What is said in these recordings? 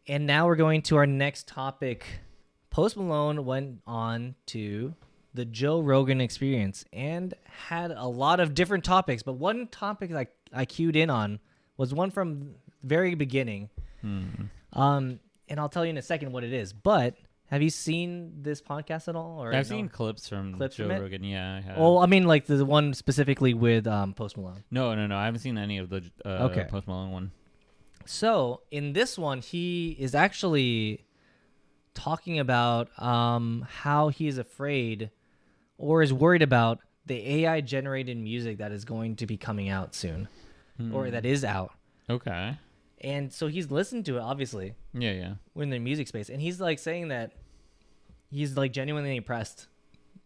And now we're going to our next topic. Post Malone went on to the Joe Rogan experience and had a lot of different topics, but one topic I cued in on was one from very beginning. And I'll tell you in a second what it is. But have you seen this podcast at all? Or I've seen clips from Joe Rogan. Yeah, I have. Oh, I mean, like the one specifically with Post Malone. No. I haven't seen any of the Post Malone one. So in this one, he is actually talking about how he is afraid or is worried about the AI generated music that is going to be coming out soon, or that is out. Okay. And so he's listened to it, obviously. Yeah. We're in the music space, and he's like saying that he's like genuinely impressed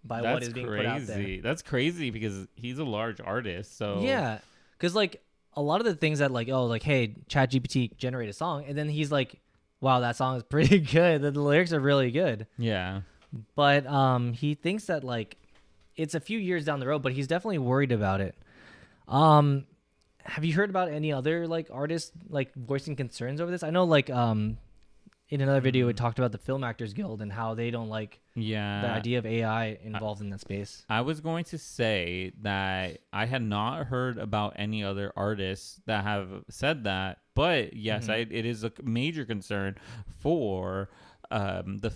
by what is being put out there. That's crazy because he's a large artist. So yeah, because like a lot of the things that like, oh, like, hey, ChatGPT generate a song, and then he's like, wow, that song is pretty good. The lyrics are really good. Yeah. But he thinks that like it's a few years down the road, but he's definitely worried about it. Have you heard about any other like artists like voicing concerns over this? I know like in another video we talked about the Film Actors Guild and how they don't like the idea of AI involved in that space. I was going to say that I had not heard about any other artists that have said that, but yes, it is a major concern for the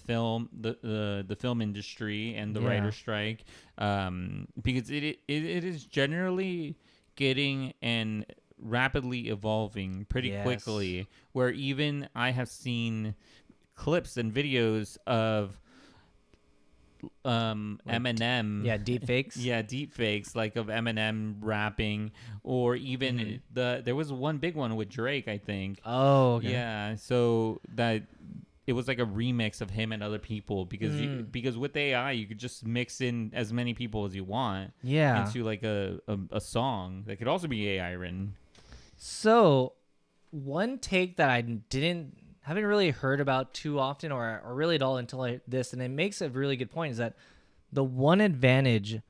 film industry and the writer's strike, because it is generally getting and rapidly evolving pretty quickly, where even I have seen clips and videos of Eminem. Deep fakes. Deep fakes, like of Eminem rapping, or even there was one big one with Drake, I think. Oh, okay. Yeah, so that it was like a remix of him and other people because with AI you could just mix in as many people as you want into like a song that could also be AI written. So one take that I haven't really heard about too often or really at all until this, and it makes a really good point, is that the one advantage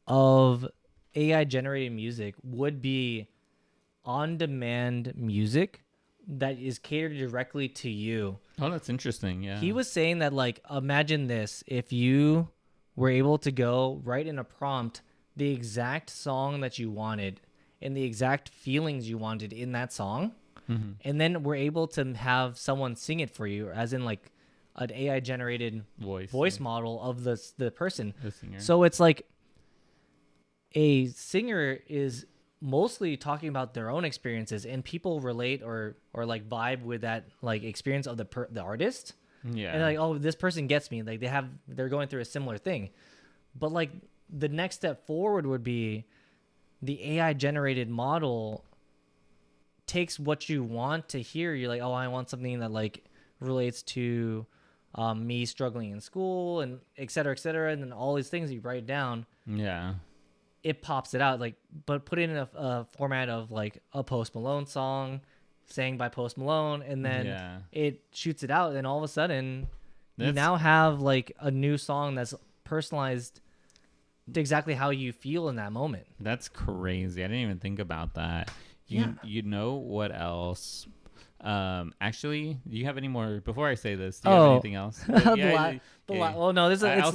of AI generated music would be on-demand music that is catered directly to you. Oh, that's interesting. Yeah. He was saying that, like, imagine this. If you were able to go write in a prompt the exact song that you wanted and the exact feelings you wanted in that song, and then we're able to have someone sing it for you, as in, like, an AI generated voice model of the person. The singer. So it's like a singer is mostly talking about their own experiences, and people relate or like vibe with that like experience of the artist. Yeah. And like, oh, this person gets me. Like they're going through a similar thing. But like the next step forward would be the AI generated model takes what you want to hear. You're like, oh, I want something that like relates to me struggling in school and et cetera, and then all these things you write down. Yeah. It pops it out, like, but put it in a format of like a Post Malone song sang by Post Malone, and then it shoots it out, and all of a sudden you now have like a new song that's personalized to exactly how you feel in that moment. That's crazy. I didn't even think about that. You know what else? Actually, do you have any more before I say this? Do you have anything else? Oh no, this is I'll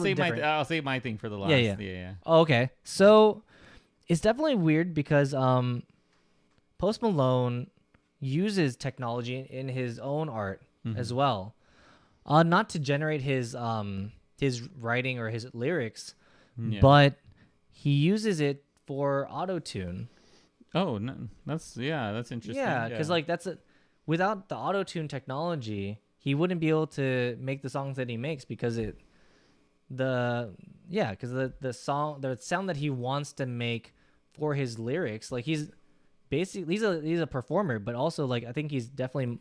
save my thing for the last. Yeah. Oh, okay. So it's definitely weird because Post Malone uses technology in his own art as well, not to generate his writing or his lyrics, but he uses it for auto-tune. Oh, no, that's interesting. Yeah, because like without the auto-tune technology, he wouldn't be able to make the songs that he makes, because the sound that he wants to make for his lyrics, like he's a performer, but also like I think he's definitely,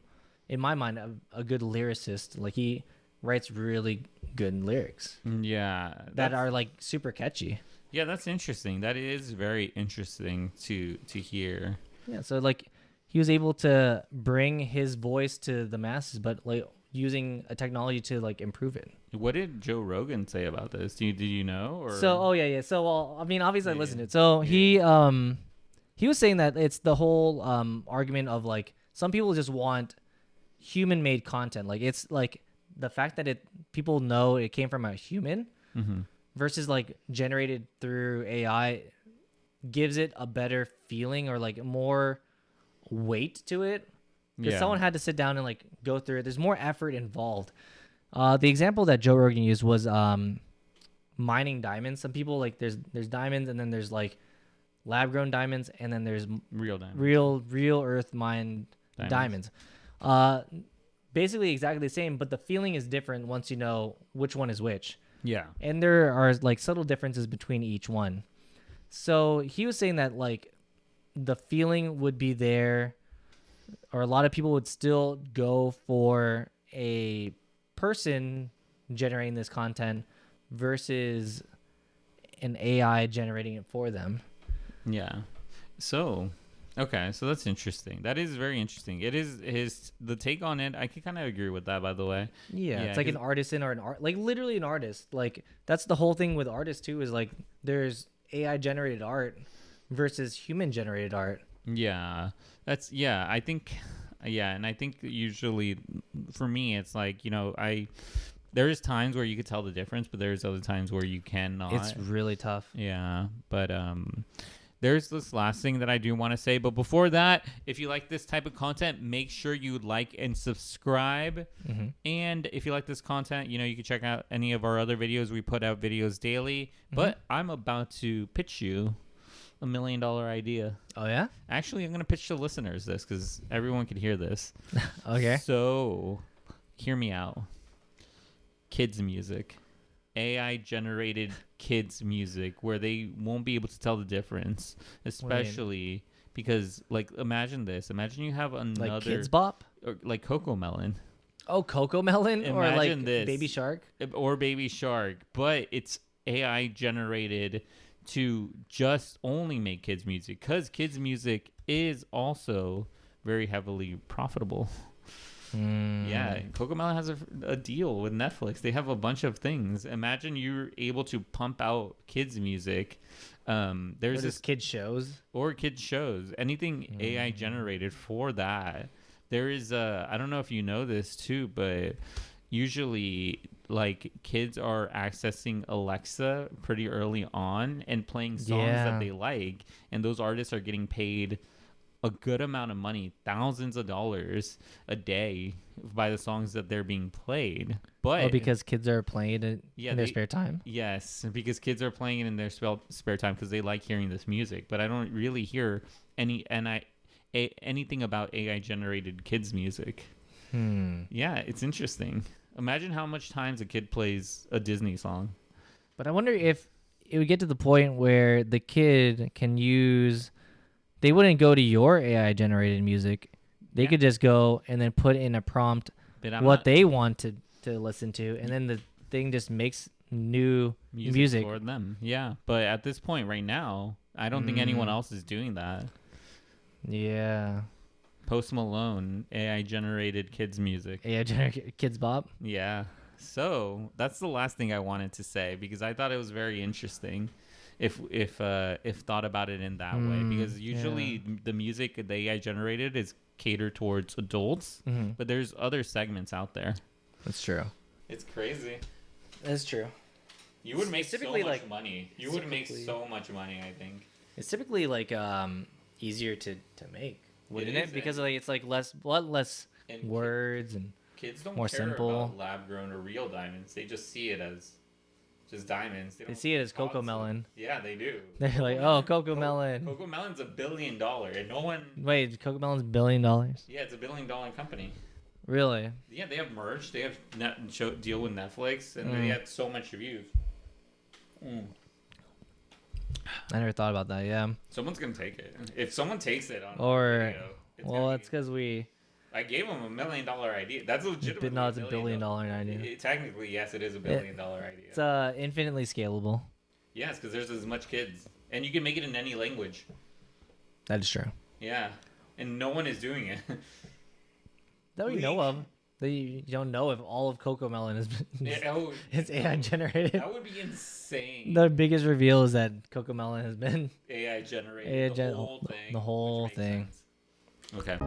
in my mind, a good lyricist. Like he writes really good lyrics. Yeah, that are like super catchy. Yeah, that's interesting. That is very interesting to hear. Yeah, so like he was able to bring his voice to the masses, but like using a technology to like improve it. What did Joe Rogan say about this? Did you know? Or? So So well, I mean, obviously I listened to it. So he was saying that it's the whole argument of like some people just want human made content. Like it's like the fact that people know it came from a human versus like generated through AI gives it a better feeling or like more weight to it because someone had to sit down and like go through it. There's more effort involved. The example that Joe Rogan used was mining diamonds. Some people like there's diamonds and then there's like lab grown diamonds and then there's Real diamonds. real earth mined diamonds. Basically exactly the same, but the feeling is different once you know which one is which. Yeah. And there are like subtle differences between each one. So he was saying that like the feeling would be there, or a lot of people would still go for a person generating this content versus an AI generating it for them. Yeah. So, okay. So that's interesting. That is very interesting. It is the take on it. I can kind of agree with that, by the way. Yeah, it's like an artisan or an art, like literally an artist. Like that's the whole thing with artists too, is like there's AI generated art versus human generated art. Yeah. I think, and I think usually for me, it's like, there's times where you could tell the difference, but there's other times where you cannot. It's really tough. Yeah. But, there's this last thing that I do want to say. But before that, if you like this type of content, make sure you like and subscribe. And if you like this content, you can check out any of our other videos. We put out videos daily. But I'm about to pitch you $1 million idea. Oh, yeah? Actually, I'm going to pitch to listeners this because everyone can hear this. Okay. So, hear me out. Kids music. AI generated kids music where they won't be able to tell the difference, especially because like imagine you have another like Kids Bop or like Coco Melon. Oh, Coco Melon. Imagine or like this. Baby Shark Or Baby Shark, but it's AI generated to just only make kids music because kids music is also very heavily profitable. Yeah, Coco Melon has a deal with Netflix. They have a bunch of things. Imagine you're able to pump out kids music. There's this kids shows or kids shows, anything AI generated for that. There is I don't know if you know this too, but usually like kids are accessing Alexa pretty early on and playing songs that they like, and those artists are getting paid a good amount of money, thousands of dollars a day by the songs that they're being played. But because kids are playing it in their spare time? Yes, because kids are playing it in their spare time because they like hearing this music. But I don't really hear anything about AI-generated kids music. Yeah, it's interesting. Imagine how much times a kid plays a Disney song. But I wonder if it would get to the point where the kid can use... They wouldn't go to your AI generated music. They could just go and then put in a prompt they want to listen to, and then the thing just makes new music for them. Yeah, but at this point right now, I don't think anyone else is doing that. Yeah. Post Malone, AI generated kids music. AI generated Kids Bop. Yeah. So that's the last thing I wanted to say because I thought it was very interesting. If thought about it in that way, because usually the music the AI generated is catered towards adults, but there's other segments out there. That's true. It's crazy. That's true. You would make so much money. You would make so much money, I think. It's typically like easier to make, wouldn't it? Because like it's like less and words and kids don't more care simple. about lab grown or real diamonds. They just see it as just diamonds. They see it as Coco Melon. Yeah, they do. They're like, oh, Coco Melon. Coco Melon's $1 billion, and no one. Wait, Coco Melon's $1 billion? Yeah, it's $1 billion company. Really? Yeah, they have merch. They have deal with Netflix, and they have so much views. I never thought about that. Yeah. Someone's gonna take it. If someone takes it on video, that's because we. I gave them $1 million idea. That's legitimate. But no, it's $1 billion idea. Technically, yes, it is $1 billion idea. It's infinitely scalable. Yes, because there's as much kids, and you can make it in any language. That is true. Yeah, and no one is doing it. That we know of. You don't know if all of Coco Melon is it's AI generated. That would be insane. The biggest reveal is that Coco Melon has been AI generated. The whole thing. The whole thing. Okay.